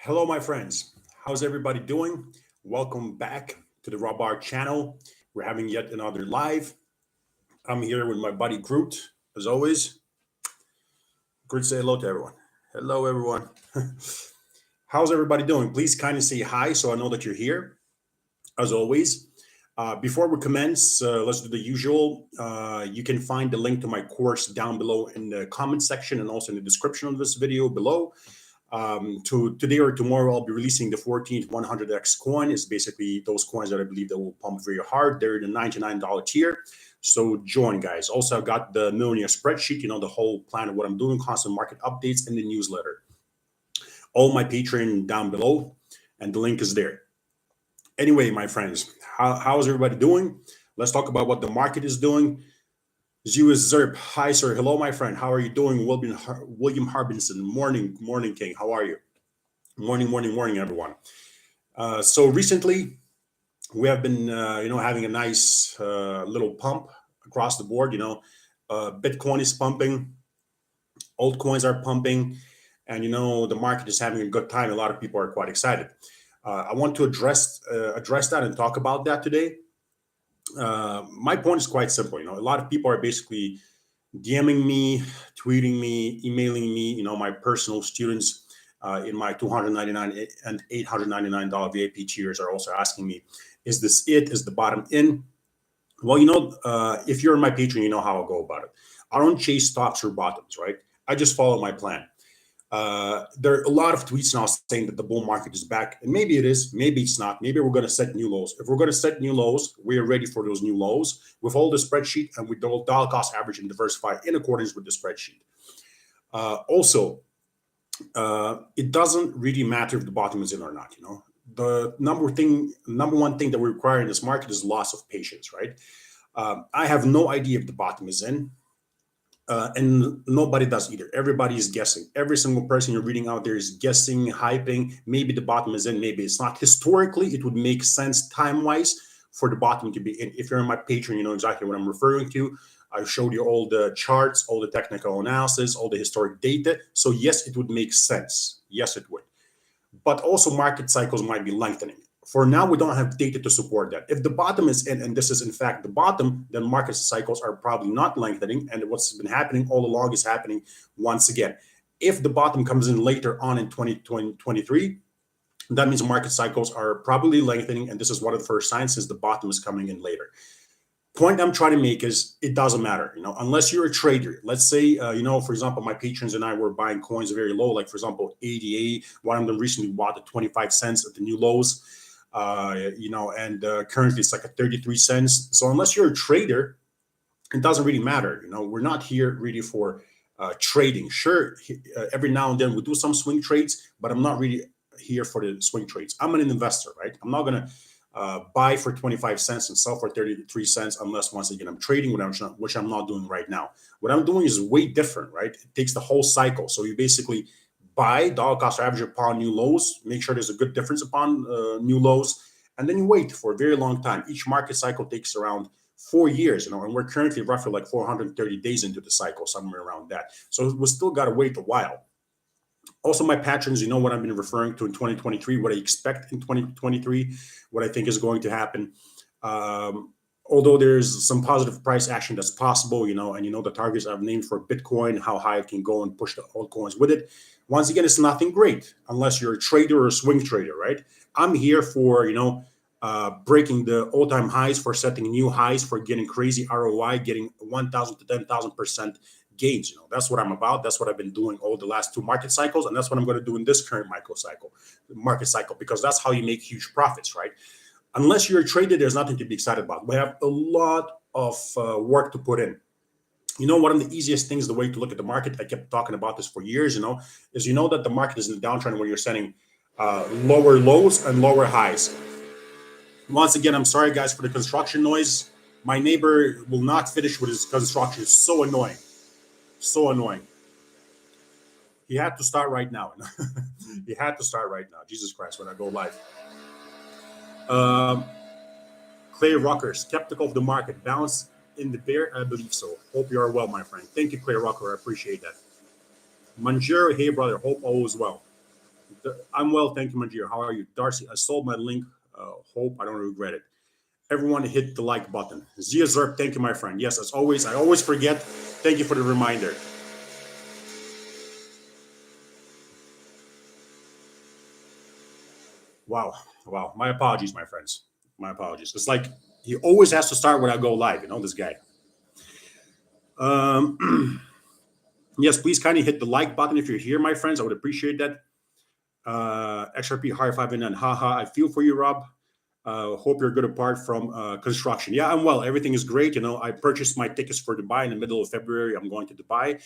Hello, my friends. How's everybody doing? Welcome back to the Robar channel. We're having yet another live. I'm here with my buddy Groot, as always. Groot, say hello to everyone. Hello, everyone. How's everybody doing? Please kind of say hi so I know that you're here, as always. Before we commence, let's do the usual. You can find the link to my course down below in the comment section and also in the description of this video below. To today or tomorrow, I'll be releasing the 14th 100x coin. It's basically those coins that I believe that will pump very hard. They're in the $99 tier. So join, guys. Also, I've got the millionaire spreadsheet, the whole plan of what I'm doing, constant market updates, and the newsletter. All my Patreon down below, and the link is there. Anyway, my friends, how is everybody doing? Let's talk about what the market is doing. Zeus Zerb, hi sir, hello my friend. How are you doing? William Harbinson, morning King. How are you? Morning, everyone. So recently, we have been, having a nice little pump across the board. Bitcoin is pumping, altcoins are pumping, and the market is having a good time. A lot of people are quite excited. I want to address that and talk about that today. My point is quite simple. A lot of people are basically DMing me, tweeting me, emailing me. My personal students in my $299 and $899 VIP tiers are also asking me, is this it? Is the bottom in? Well, if you're in my Patreon, you know how I'll go about it. I don't chase stocks or bottoms, right? I just follow my plan. There are a lot of tweets now saying that the bull market is back, and maybe it is, maybe it's not. Maybe we're going to set new lows. If we're going to set new lows, we are ready for those new lows with all the spreadsheet and with the dollar cost average and diversify in accordance with the spreadsheet. Also, it doesn't really matter if the bottom is in or not. The number one thing that we require in this market is loss of patience, right? I have no idea if the bottom is in. And nobody does either. Everybody is guessing. Every single person you're reading out there is guessing, hyping. Maybe the bottom is in, maybe it's not. Historically, it would make sense time-wise for the bottom to be in. If you're on my Patreon, you know exactly what I'm referring to. I showed you all the charts, all the technical analysis, all the historic data. So yes, it would make sense. Yes, it would. But also market cycles might be lengthening. For now, we don't have data to support that. If the bottom is in, and this is in fact the bottom, then market cycles are probably not lengthening. And what's been happening all along is happening once again. If the bottom comes in later on in 2023, that means market cycles are probably lengthening. And this is one of the first signs since the bottom is coming in later. Point I'm trying to make is it doesn't matter, unless you're a trader. Let's say, for example, my patrons and I were buying coins very low, like for example, ADA. One of them recently bought at 25 cents at the new lows. And currently it's like at 33 cents. So unless you're a trader, it doesn't really matter. We're not here really for trading. Sure, every now and then we do some swing trades, but I'm not really here for the swing trades. I'm an investor, right? I'm not going to buy for 25 cents and sell for 33 cents unless, once again, I'm trading, which I'm not doing right now. What I'm doing is way different, right? It takes the whole cycle. So you basically buy dollar cost average upon new lows, make sure there's a good difference upon new lows, and then you wait for a very long time. Each market cycle takes around 4 years, and we're currently roughly like 430 days into the cycle, somewhere around that. So we still got to wait a while. Also, my patrons, what I've been referring to in 2023, what I expect in 2023, what I think is going to happen. Although there's some positive price action that's possible, and the targets I've named for Bitcoin, how high it can go and push the altcoins with it. Once again, it's nothing great unless you're a trader or a swing trader, right? I'm here for, breaking the all-time highs, for setting new highs, for getting crazy ROI, getting 1,000 to 10,000% gains. That's what I'm about. That's what I've been doing all the last two market cycles. And that's what I'm going to do in this current market cycle, because that's how you make huge profits, right? Unless you're a trader, there's nothing to be excited about. We have a lot of work to put in. One of the easiest things, the way to look at the market, I kept talking about this for years, is that the market is in the downtrend when you're setting lower lows and lower highs. Once again, I'm sorry, guys, for the construction noise. My neighbor will not finish with his construction. It's so annoying. So annoying. He had to start right now. He had to start right now. Jesus Christ, when I go live. Clay Rocker, skeptical of the market. Bounce in the bear? I believe so. Hope you are well, my friend. Thank you, Clay Rocker. I appreciate that. Manjero, hey, brother. Hope all is well. I'm well, thank you, my dear. How are you? Darcy, I sold my link. Hope I don't regret it. Everyone hit the like button. Zia Zerp, thank you, my friend. Yes, as always, I always forget. Thank you for the reminder. Wow. Wow. My apologies, my friends. My apologies. It's like he always has to start when I go live, this guy. Yes, please kindly hit the like button if you're here, my friends. I would appreciate that. XRP higher 5 and then haha. I feel for you, Rob. Hope you're good apart from construction. Yeah, I'm well. Everything is great. I purchased my tickets for Dubai in the middle of February. I'm going to Dubai.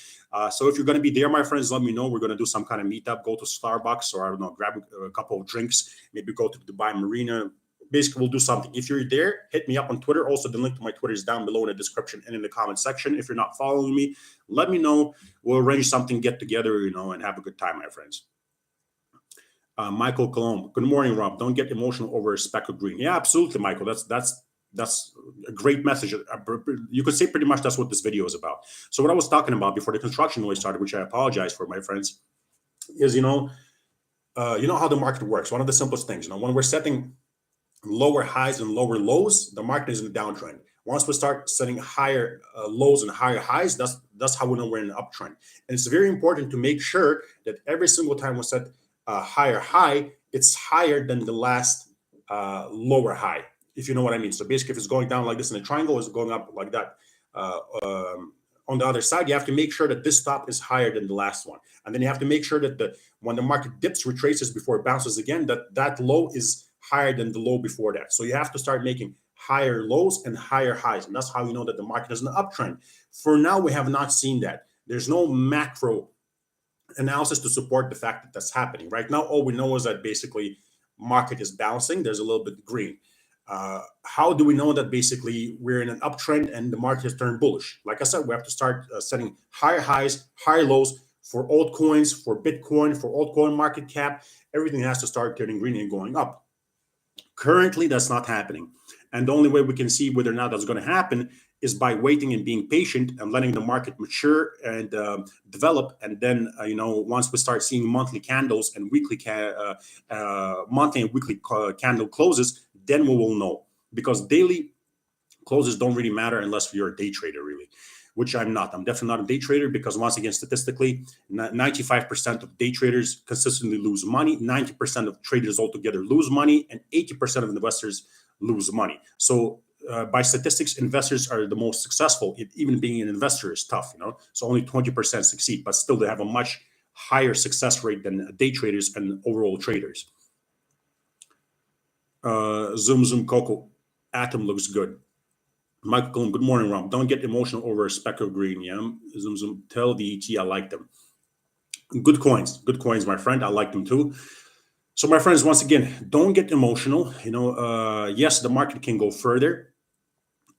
So if you're going to be there, my friends, let me know. We're going to do some kind of meetup, go to Starbucks or I don't know, grab a couple of drinks, maybe go to the Dubai Marina. Basically, we'll do something. If you're there, hit me up on Twitter. Also, the link to my Twitter is down below in the description and in the comment section. If you're not following me, let me know. We'll arrange something, get together, and have a good time, my friends. Michael Colomb. Good morning, Rob. Don't get emotional over a speck of green. Yeah, absolutely, Michael. That's a great message. You could say pretty much that's what this video is about. So what I was talking about before the construction noise started, which I apologize for, my friends, is how the market works. One of the simplest things, when we're setting lower highs and lower lows, the market is in a downtrend. Once we start setting higher lows and higher highs, that's how we know we're in an uptrend. And it's very important to make sure that every single time we set higher high, it's higher than the last lower high, if you know what I mean. So basically, if it's going down like this in a triangle, it's going up like that. On the other side, you have to make sure that this top is higher than the last one. And then you have to make sure that when the market dips, retraces before it bounces again, that low is higher than the low before that. So you have to start making higher lows and higher highs. And that's how you know that the market is in an uptrend. For now, we have not seen that. There's no macro analysis to support the fact that that's happening. Right now, all we know is that basically market is bouncing. There's a little bit green. How do we know that basically we're in an uptrend and the market has turned bullish? Like I said, we have to start setting higher highs, higher lows for altcoins, for Bitcoin, for altcoin market cap. Everything has to start turning green and going up. Currently, that's not happening. And the only way we can see whether or not that's going to happen is by waiting and being patient and letting the market mature and develop. And then, once we start seeing monthly candles and weekly monthly and weekly candle closes, then we will know. Because daily closes don't really matter unless you're a day trader, really, which I'm not. I'm definitely not a day trader because, once again, statistically, 95% of day traders consistently lose money. 90% of traders altogether lose money, and 80% of investors lose money. So by statistics, investors are the most successful. Even being an investor is tough, So only 20% succeed, but still they have a much higher success rate than day traders and overall traders. Zoom Coco, Atom looks good. Michael Cullen, good morning, Rob. Don't get emotional over a speck of green. Yeah, Zoom. Tell the ET I like them. Good coins, my friend. I like them too. So, my friends, once again, don't get emotional. Yes, the market can go further,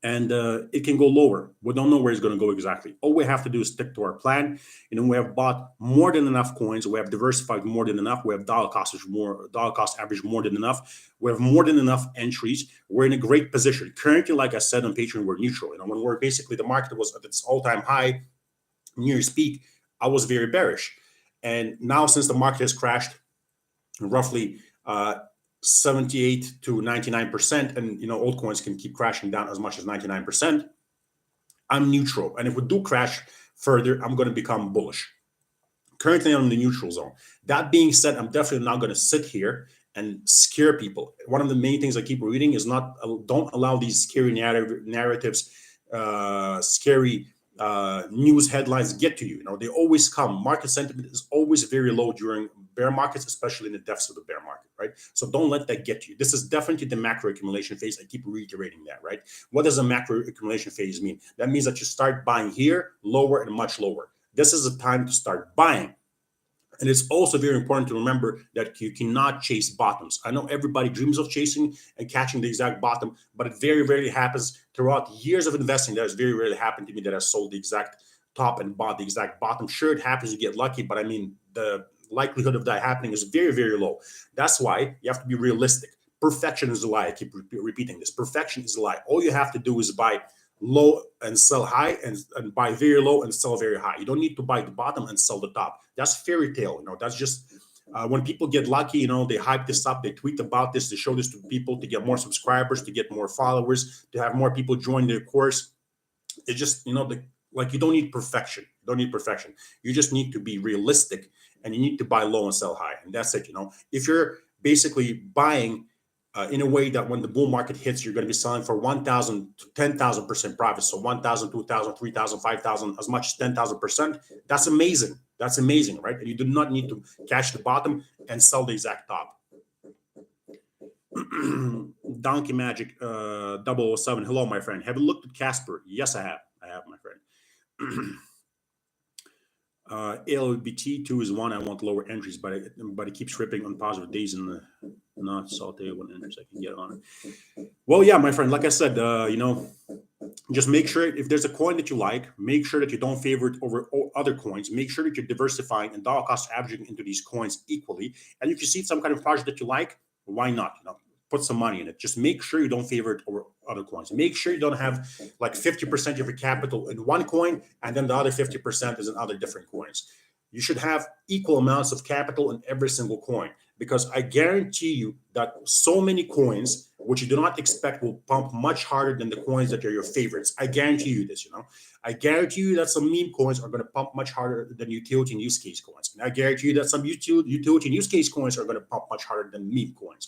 and it can go lower. We don't know where it's going to go exactly. All we have to do is stick to our plan. We have bought more than enough coins. We have diversified more than enough. We have dollar cost average more than enough. We have more than enough entries. We're in a great position. Currently, like I said on Patreon, we're neutral. When we're basically the market was at its all-time high, near its peak, I was very bearish. And now, since the market has crashed roughly 78 to 99%, and altcoins can keep crashing down as much as 99%, I'm neutral. And if we do crash further, I'm going to become bullish. Currently, I'm in the neutral zone. That being said, I'm definitely not going to sit here and scare people. One of the main things I keep reading is don't allow these scary narratives, scary news headlines get to you. They always come. Market sentiment is always very low during bear markets, especially in the depths of the bear market, right? So don't let that get to you. This is definitely the macro accumulation phase. I keep reiterating that, right? What does a macro accumulation phase mean? That means that you start buying here, lower and much lower. This is a time to start buying. And it's also very important to remember that you cannot chase bottoms. I know everybody dreams of chasing and catching the exact bottom, but it very rarely happens. Throughout years of investing, that has very rarely happened to me that I sold the exact top and bought the exact bottom. Sure, it happens, you get lucky, but I mean, the likelihood of that happening is very, very low. That's why you have to be realistic. Perfection is a lie. I keep repeating this. Perfection is a lie. All you have to do is buy low and sell high, and buy very low and sell very high. You don't need to buy the bottom and sell the top. That's fairy tale. That's just When people get lucky, they hype this up, they tweet about this, they show this to people to get more subscribers, to get more followers, to have more people join their course. It's just, like you don't need perfection. You don't need perfection. You just need to be realistic, and you need to buy low and sell high. And that's it. If you're basically buying in a way that when the bull market hits, you're going to be selling for 1,000 to 10,000% profit. So 1,000, 2,000, 3,000, 5,000, as much as 10,000%. That's amazing. That's amazing, right? And you do not need to catch the bottom and sell the exact top. Donkey Magic 007. Hello, my friend. Have you looked at Casper? Yes, I have. I have, my friend. ALBT2 is one I want lower entries, but it keeps ripping on positive days and not salty when entries I can get on it. Well, yeah, my friend. Like I said, just make sure if there's a coin that you like, make sure that you don't favor it over other coins. Make sure that you're diversifying and dollar cost averaging into these coins equally. And if you see some kind of project that you like, why not? Put some money in it. Just make sure you don't favor it over other coins. Make sure you don't have like 50% of your capital in one coin and then the other 50% is in other different coins. You should have equal amounts of capital in every single coin, because I guarantee you that so many coins, which you do not expect, will pump much harder than the coins that are your favorites. I guarantee you this, I guarantee you that some meme coins are going to pump much harder than utility and use case coins. And I guarantee you that some utility and use case coins are going to pump much harder than meme coins.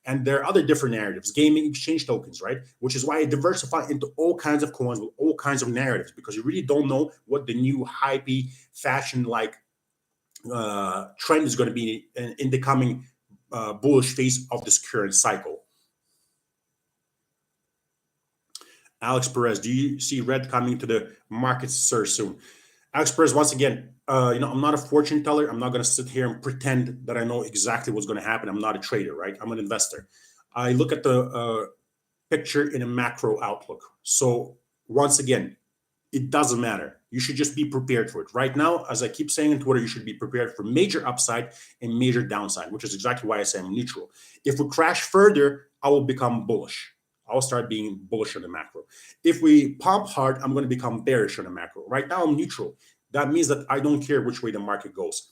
And there are other different narratives, gaming exchange tokens, right? Which is why I diversify into all kinds of coins with all kinds of narratives, because you really don't know what the new hypey fashion-like trend is going to be in the coming bullish phase of this current cycle. Alex Perez, do you see red coming to the markets, sir, soon? Alex Perez, once again, I'm not a fortune teller. I'm not going to sit here and pretend that I know exactly what's going to happen. I'm not a trader, right? I'm an investor. I look at the picture in a macro outlook. So once again, it doesn't matter. You should just be prepared for it. Right now, as I keep saying on Twitter, you should be prepared for major upside and major downside, which is exactly why I say I'm neutral. If we crash further, I will become bullish. I'll start being bullish on the macro. If we pump hard, I'm going to become bearish on the macro. Right now, I'm neutral. That means that I don't care which way the market goes.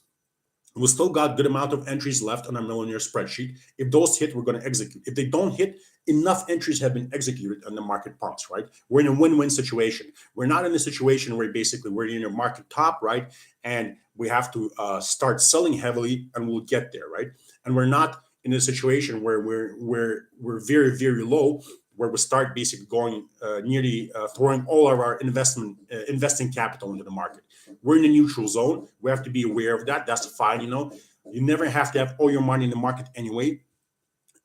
We still got good amount of entries left on our millionaire spreadsheet. If those hit, we're going to execute. If they don't hit, enough entries have been executed and the market pumps, right? We're in a win-win situation. We're not in a situation where basically we're in a market top, right? And we have to start selling heavily and we'll get there, right? And we're not in a situation where we're very, very low, where we start basically going nearly throwing all of our investing capital into the market. We're in a neutral zone. We have to be aware of that. That's fine. You never have to have all your money in the market anyway.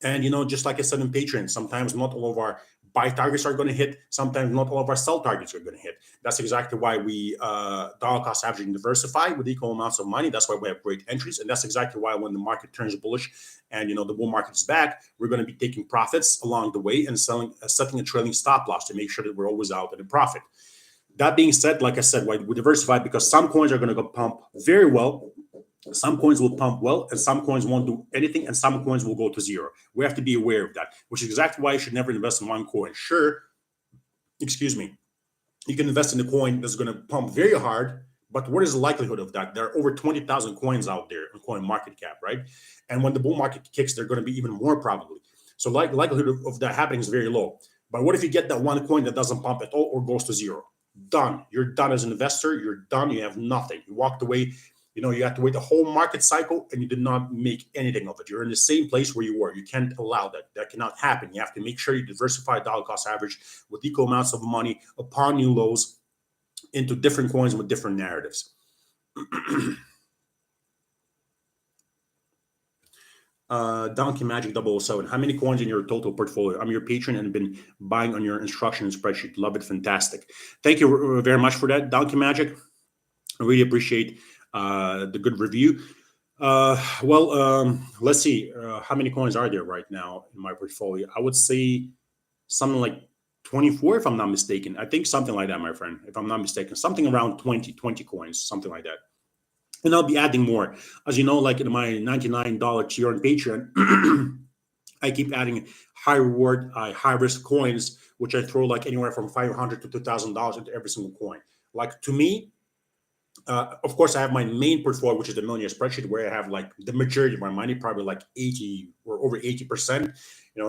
And, just like I said in Patreon, sometimes not all of our buy targets are going to hit. Sometimes not all of our sell targets are going to hit. That's exactly why we dollar cost averaging diversify with equal amounts of money. That's why we have great entries. And that's exactly why when the market turns bullish and, the bull market is back, we're going to be taking profits along the way and setting a trailing stop loss to make sure that we're always out at a profit. That being said, like I said, we diversify because some coins are going to go pump very well. Some coins will pump well, and some coins won't do anything, and some coins will go to zero. We have to be aware of that, which is exactly why you should never invest in one coin. Sure, you can invest in a coin that's going to pump very hard, but what is the likelihood of that? There are over 20,000 coins out there in coin market cap, right? And when the bull market kicks, they're going to be even more probably. So likelihood of that happening is very low. But what if you get that one coin that doesn't pump at all or goes to zero? Done. You're done as an investor. You're done. You have nothing. You walked away. You have to wait the whole market cycle and you did not make anything of it. You're in the same place where you were. You can't allow that. That cannot happen. You have to make sure you diversify dollar cost average with equal amounts of money upon new lows into different coins with different narratives. Donkey Magic 007. How many coins in your total portfolio? I'm your patron and been buying on your instruction spreadsheet. Love it. Fantastic. Thank you very much for that, Donkey Magic. I really appreciate the good review. Let's see. How many coins are there right now in my portfolio? I would say something like 24, if I'm not mistaken. I think something like that, my friend, if I'm not mistaken. Something around 20 coins, something like that. And I'll be adding more. As you know, like in my $99 tier on Patreon, I keep adding high reward, high risk coins, which I throw like anywhere from $500 to $2,000 into every single coin. Like to me, Of course, I have my main portfolio, which is the millionaire spreadsheet, where I have like the majority of my money, probably like 80 or over 80%.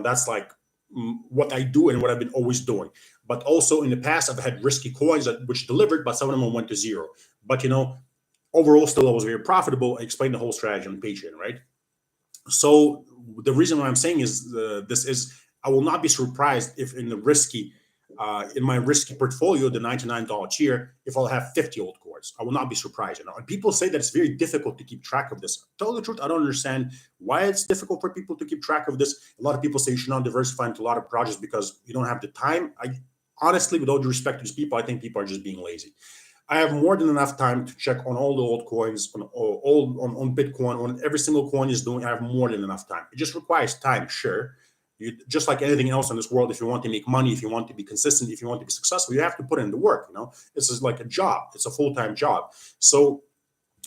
That's like what I do and what I've been always doing. But also in the past, I've had risky coins which delivered, but some of them went to zero. But overall, still I was very profitable. I explained the whole strategy on Patreon, right? So the reason why I'm saying is this is I will not be surprised if in my risky portfolio, the $99 tier, if I'll have 50 altcoins. I will not be surprised. And people say that it's very difficult to keep track of this. Tell the truth, I don't understand why it's difficult for people to keep track of this. A lot of people say you should not diversify into a lot of projects because you don't have the time. Honestly, with all due respect to these people, I think people are just being lazy. I have more than enough time to check on all the altcoins, on Bitcoin, on every single coin is doing. I have more than enough time. It just requires time, sure. Just like anything else in this world, if you want to make money, if you want to be consistent, if you want to be successful, you have to put in the work. This is like a job. It's a full-time job. So,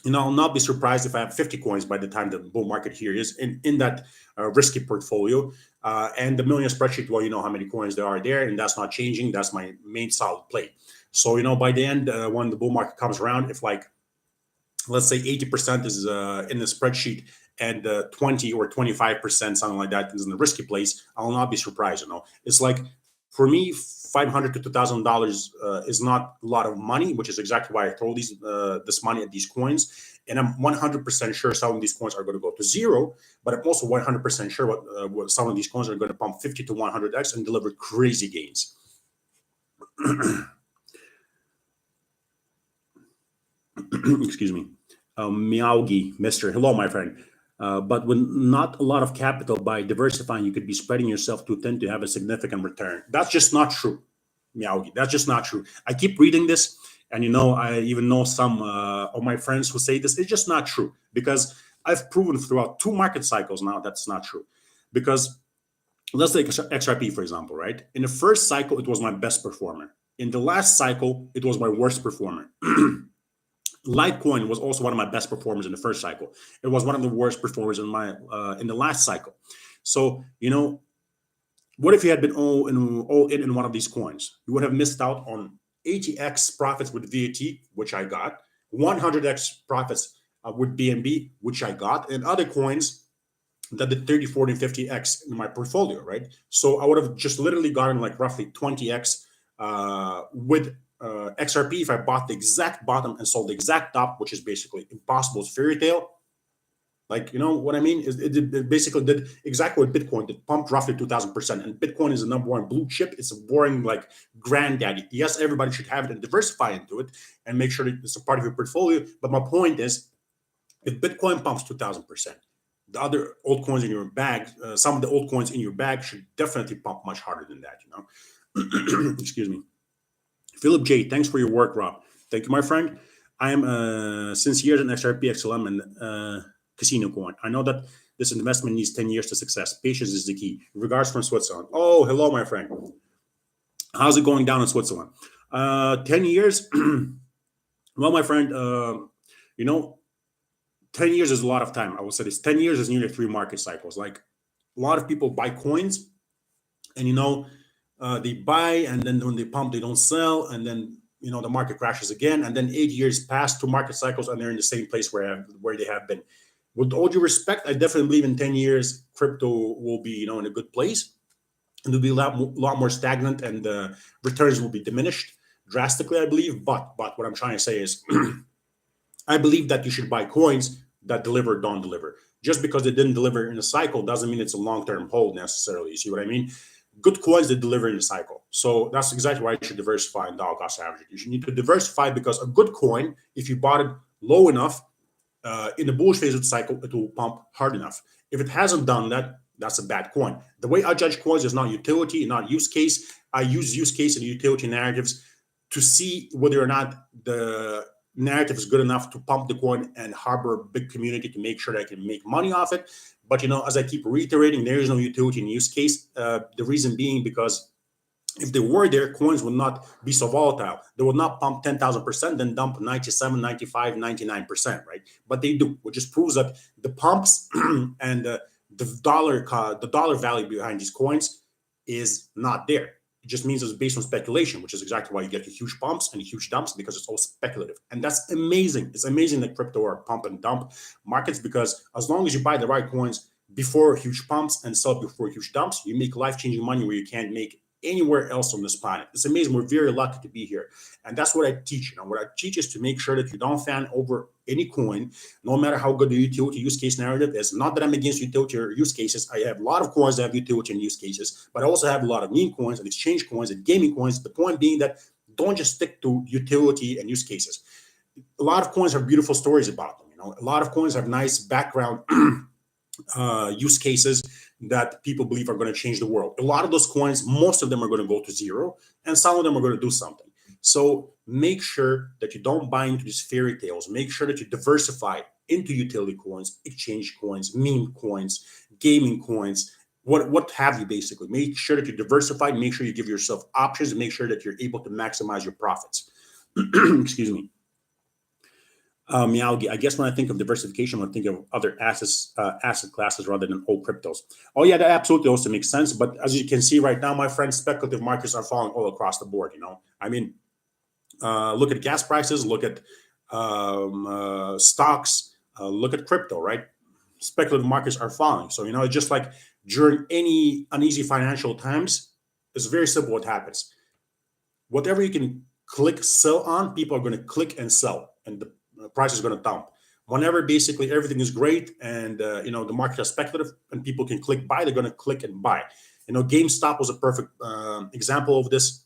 I'll not be surprised if I have 50 coins by the time the bull market here is in that risky portfolio. And the millionaire spreadsheet, well, you know how many coins there are there, and that's not changing. That's my main solid play. So, by the end, when the bull market comes around, if like, let's say 80% is in the spreadsheet and 20 or 25%, something like that, is in the risky place, I will not be surprised. It's like, for me, $500 to $2,000 is not a lot of money, which is exactly why I throw this money at these coins. And I'm 100% sure some of these coins are going to go to zero, but I'm also 100% sure what some of these coins are going to pump 50 to 100x and deliver crazy gains. Excuse me. Miaugi, Mr. Hello, my friend. But with not a lot of capital, by diversifying, you could be spreading yourself too thin to have a significant return. That's just not true, Miaugi. That's just not true. I keep reading this, and I even know some of my friends who say this. It's just not true, because I've proven throughout 2 market cycles now that's not true. Because let's take XRP, for example, right? In the first cycle, it was my best performer. In the last cycle, it was my worst performer. Litecoin was also one of my best performers in the first cycle. It was one of the worst performers in the last cycle. So, what if you had been all in one of these coins? You would have missed out on 80x profits with VAT, which I got, 100x profits with BNB, which I got, and other coins that did 30, 40, 50x in my portfolio, right? So I would have just literally gotten like roughly 20x with XRP if I bought the exact bottom and sold the exact top, which is basically impossible. It's fairy tale. Like, what I mean? It basically did exactly what Bitcoin did, pumped roughly 2,000%. And Bitcoin is the number one blue chip. It's a boring, like, granddaddy. Yes, everybody should have it and diversify into it and make sure that it's a part of your portfolio. But my point is, if Bitcoin pumps 2,000%, the other altcoins in your bag, some of the altcoins in your bag should definitely pump much harder than that, Excuse me. Philip J, thanks for your work, Rob. Thank you, my friend. I am since years an XRP, XLM, and casino coin. I know that this investment needs 10 years to success. Patience is the key. Regards from Switzerland. Oh, hello, my friend. How's it going down in Switzerland? 10 years? Well, my friend, 10 years is a lot of time. I will say this. 10 years is nearly 3 market cycles. Like, a lot of people buy coins and, they buy, and then when they pump, they don't sell, and then the market crashes again, and then 8 years pass, 2 market cycles, and they're in the same place where they have been. With all due respect, I definitely believe in 10 years, crypto will be in a good place, and it'll be a lot more stagnant, and the returns will be diminished drastically, I believe. But what I'm trying to say is, I believe that you should buy coins that deliver, don't deliver. Just because they didn't deliver in a cycle doesn't mean it's a long-term hold necessarily. You see what I mean? Good coins that deliver in the cycle. So that's exactly why you should diversify in dollar cost averaging. You should need to diversify, because a good coin, if you bought it low enough, in the bullish phase of the cycle, it will pump hard enough. If it hasn't done that, that's a bad coin. The way I judge coins is not utility, not use case. I use use case and utility narratives to see whether or not the narrative is good enough to pump the coin and harbor a big community to make sure that I can make money off it. But, as I keep reiterating, there is no utility in use case. The reason being because if they were there, coins would not be so volatile. They would not pump 10,000%, then dump 97, 95, 99%, right? But they do, which just proves that the pumps and the dollar value behind these coins is not there. It just means it's based on speculation, which is exactly why you get the huge pumps and the huge dumps, because it's all speculative. And that's amazing. It's amazing that crypto are pump and dump markets, because as long as you buy the right coins before huge pumps and sell before huge dumps, you make life-changing money where you can't make anywhere else on this planet. It's amazing. We're very lucky to be here. And that's what I teach. What I teach is to make sure that you don't fan over any coin, no matter how good the utility use case narrative is. Not that I'm against utility or use cases. I have a lot of coins that have utility and use cases, but I also have a lot of meme coins and exchange coins and gaming coins. The point being that don't just stick to utility and use cases. A lot of coins have beautiful stories about them. A lot of coins have nice background use cases that people believe are going to change the world. A lot of those coins, most of them are going to go to zero, and some of them are going to do something. So make sure that you don't buy into these fairy tales. Make sure that you diversify into utility coins, exchange coins, meme coins, gaming coins, what have you, basically. Make sure that you diversify, make sure you give yourself options, and make sure that you're able to maximize your profits. Excuse me. Miyagi, I guess when I think of diversification, I think of other asset classes rather than all cryptos. Oh yeah, that absolutely also makes sense. But as you can see right now, my friends, speculative markets are falling all across the board. I mean, look at gas prices, look at stocks, look at crypto, right? Speculative markets are falling. So, it's just like during any uneasy financial times, it's very simple what happens. Whatever you can click sell on, people are going to click and sell, and the price is going to dump. Whenever basically everything is great and the market is speculative and people can click buy, they're going to click and buy. GameStop was a perfect example of this.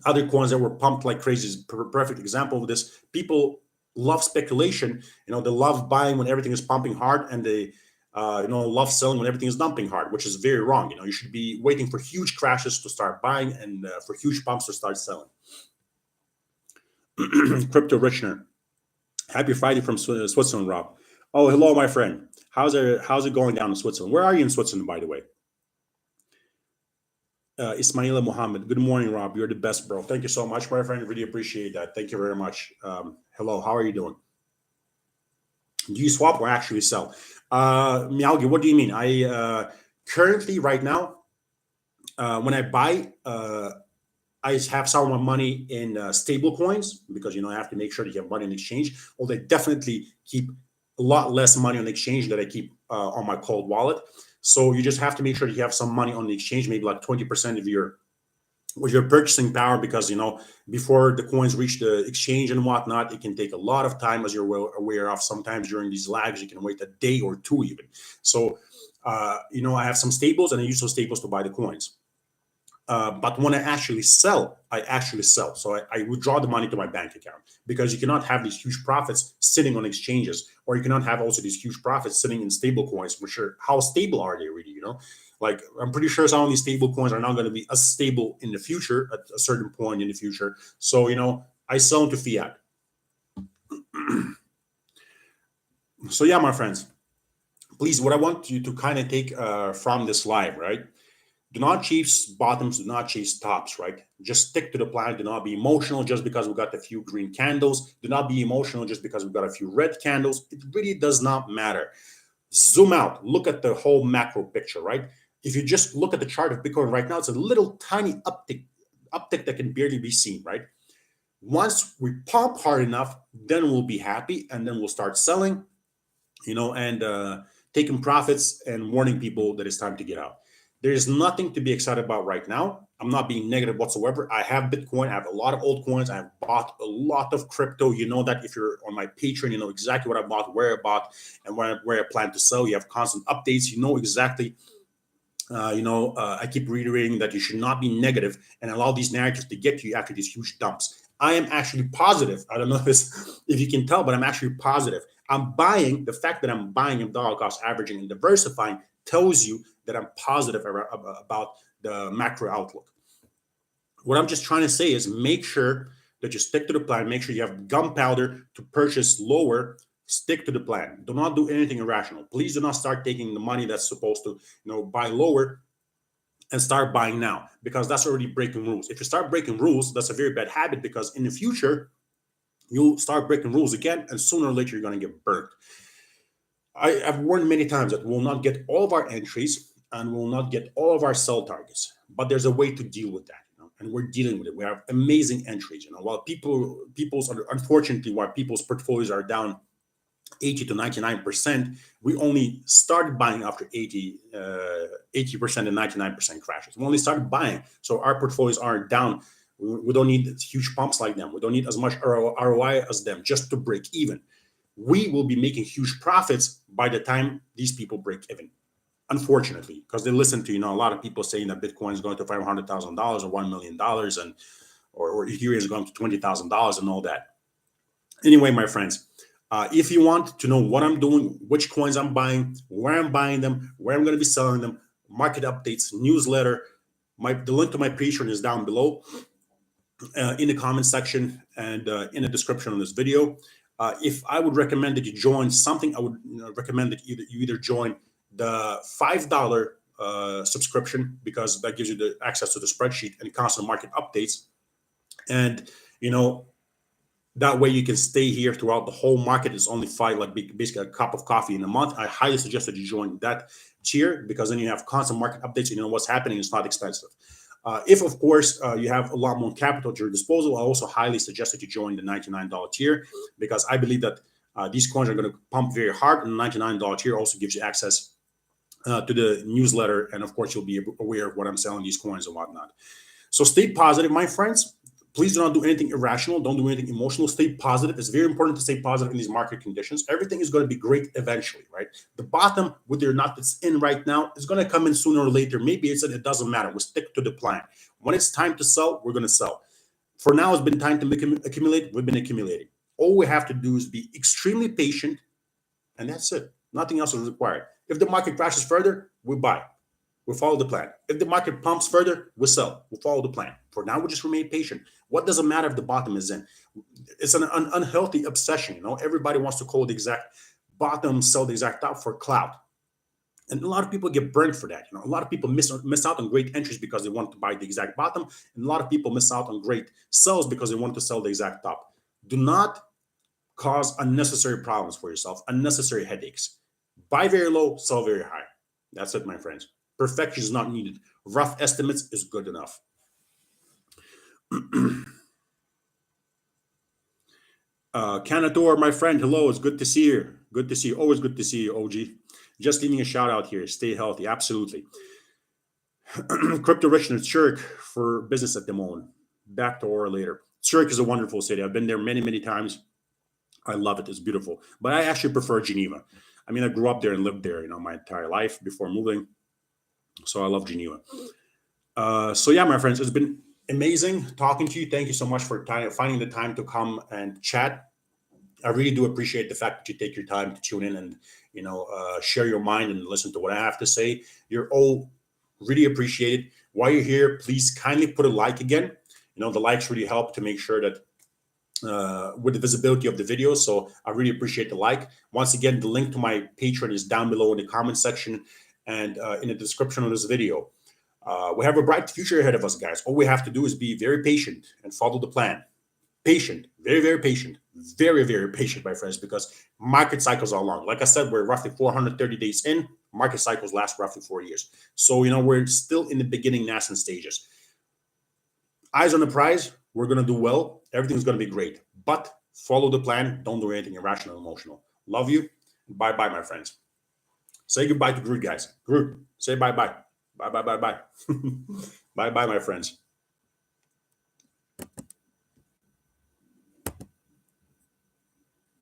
Other coins that were pumped like crazy is a perfect example of this. People love speculation. They love buying when everything is pumping hard, and they love selling when everything is dumping hard, which is very wrong. You should be waiting for huge crashes to start buying and for huge pumps to start selling. Crypto Richner. Happy Friday from Switzerland, Rob. Oh, hello, my friend. How's it going down in Switzerland? Where are you in Switzerland, by the way? Ismaila Mohammed. Good morning, Rob. You're the best, bro. Thank you so much, my friend. Really appreciate that. Thank you very much. Hello, how are you doing? Do you swap or actually sell? Miyagi, what do you mean? I currently, right now, when I buy, I have some of my money in stable coins, because I have to make sure that you have money in exchange. Although I definitely keep a lot less money on exchange than I keep on my cold wallet. So you just have to make sure that you have some money on the exchange, maybe like 20% of your purchasing power, because before the coins reach the exchange and whatnot, it can take a lot of time, as you're well aware of. Sometimes during these lags, you can wait a day or two even. So I have some stables, and I use those stables to buy the coins. But when I actually sell. So I withdraw the money to my bank account, because you cannot have these huge profits sitting on exchanges, or you cannot have also these huge profits sitting in stable coins. For sure, how stable are they really? Like, I'm pretty sure some of these stable coins are not going to be as stable in the future at a certain point in the future. So, I sell into fiat. So yeah, my friends, please, what I want you to kind of take from this live, right? Do not chase bottoms, do not chase tops, right? Just stick to the plan. Do not be emotional just because we got a few green candles. Do not be emotional just because we got a few red candles. It really does not matter. Zoom out. Look at the whole macro picture, right? If you just look at the chart of Bitcoin right now, it's a little tiny uptick that can barely be seen, right? Once we pump hard enough, then we'll be happy, and then we'll start selling, and taking profits and warning people that it's time to get out. There is nothing to be excited about right now. I'm not being negative whatsoever. I have Bitcoin. I have a lot of old coins. I've bought a lot of crypto. You know that if you're on my Patreon, you know exactly what I bought, where I bought, and where I plan to sell. You have constant updates. You know exactly. I keep reiterating that you should not be negative and allow these narratives to get to you after these huge dumps. I am actually positive. I don't know if you can tell, but I'm actually positive. I'm buying. The fact that I'm buying and dollar cost averaging and diversifying tells you that I'm positive about the macro outlook. What I'm just trying to say is make sure that you stick to the plan. Make sure you have gunpowder to purchase lower. Stick to the plan. Do not do anything irrational. Please do not start taking the money that's supposed to, buy lower and start buying now, because that's already breaking rules. If you start breaking rules, that's a very bad habit, because in the future, you'll start breaking rules again, and sooner or later, you're going to get burnt. I've warned many times that we'll not get all of our entries and we'll not get all of our sell targets, but there's a way to deal with that. and we're dealing with it. We have amazing entries. While unfortunately, while people's portfolios are down 80 to 99%, we only started buying after 80% and 99% crashes. We only started buying, so our portfolios aren't down. We don't need huge pumps like them. We don't need as much ROI as them just to break even. We will be making huge profits by the time these people break even. Unfortunately, because they listen to a lot of people saying that Bitcoin is going to $500,000 or $1 million, and or Ethereum is going to $20,000 and all that. Anyway, my friends, if you want to know what I'm doing, which coins I'm buying, where I'm buying them, where I'm going to be selling them, market updates, newsletter, the link to my Patreon is down below in the comment section and in the description of this video. If I would recommend that you join something, I would recommend that you either join the $5 subscription, because that gives you the access to the spreadsheet and constant market updates. And, that way you can stay here throughout the whole market. It's only basically a cup of coffee in a month. I highly suggest that you join that tier, because then you have constant market updates. You know what's happening. It's not expensive. If, of course, you have a lot more capital at your disposal, I also highly suggest that you join the $99 tier, because I believe that these coins are going to pump very hard. And the $99 tier also gives you access to the newsletter. And, of course, you'll be aware of what I'm selling these coins and whatnot. So stay positive, my friends. Please do not do anything irrational. Don't do anything emotional. Stay positive. It's very important to stay positive in these market conditions. Everything is going to be great eventually, right? The bottom, whether or not it's in right now, is going to come in sooner or later. Maybe it doesn't matter. We stick to the plan. When it's time to sell, we're going to sell. For now, it's been time to accumulate. We've been accumulating. All we have to do is be extremely patient, and that's it. Nothing else is required. If the market crashes further, we buy. We follow the plan. If the market pumps further, we sell. We follow the plan. For now, we just remain patient. What does it matter if the bottom is in? It's an unhealthy obsession. Everybody wants to call the exact bottom, sell the exact top for clout. And a lot of people get burned for that. A lot of people miss out on great entries because they want to buy the exact bottom. And a lot of people miss out on great sells because they want to sell the exact top. Do not cause unnecessary problems for yourself, unnecessary headaches. Buy very low, sell very high. That's it, my friends. Perfection is not needed. Rough estimates is good enough. Canator, my friend, hello. It's good to see you. Good to see you. Always good to see you, OG. Just giving a shout out here. Stay healthy. Absolutely. Crypto Richness, Zurich for business at the moment. Back to Aura later. Zurich is a wonderful city. I've been there many, many times. I love it. It's beautiful. But I actually prefer Geneva. I mean, I grew up there and lived there, my entire life before moving. So I love Geneva. So yeah, my friends, it's been amazing talking to you. Thank you so much for finding the time to come and chat. I really do appreciate the fact that you take your time to tune in and, share your mind and listen to what I have to say. You're all really appreciated. While you're here, please kindly put a like again. The likes really help to make sure that with the visibility of the video. So I really appreciate the like. Once again, the link to my Patreon is down below in the comment section and in the description of this video. We have a bright future ahead of us, guys. All we have to do is be very patient and follow the plan. Patient, very, very patient, very, very patient, my friends, because market cycles are long. Like I said, we're roughly 430 days in. Market cycles last roughly 4 years. So, we're still in the beginning nascent stages. Eyes on the prize. We're going to do well. Everything's going to be great. But follow the plan. Don't do anything irrational, emotional. Love you. Bye-bye, my friends. Say goodbye to Groot, guys. Groot, say bye-bye. Bye. Bye-bye, my friends.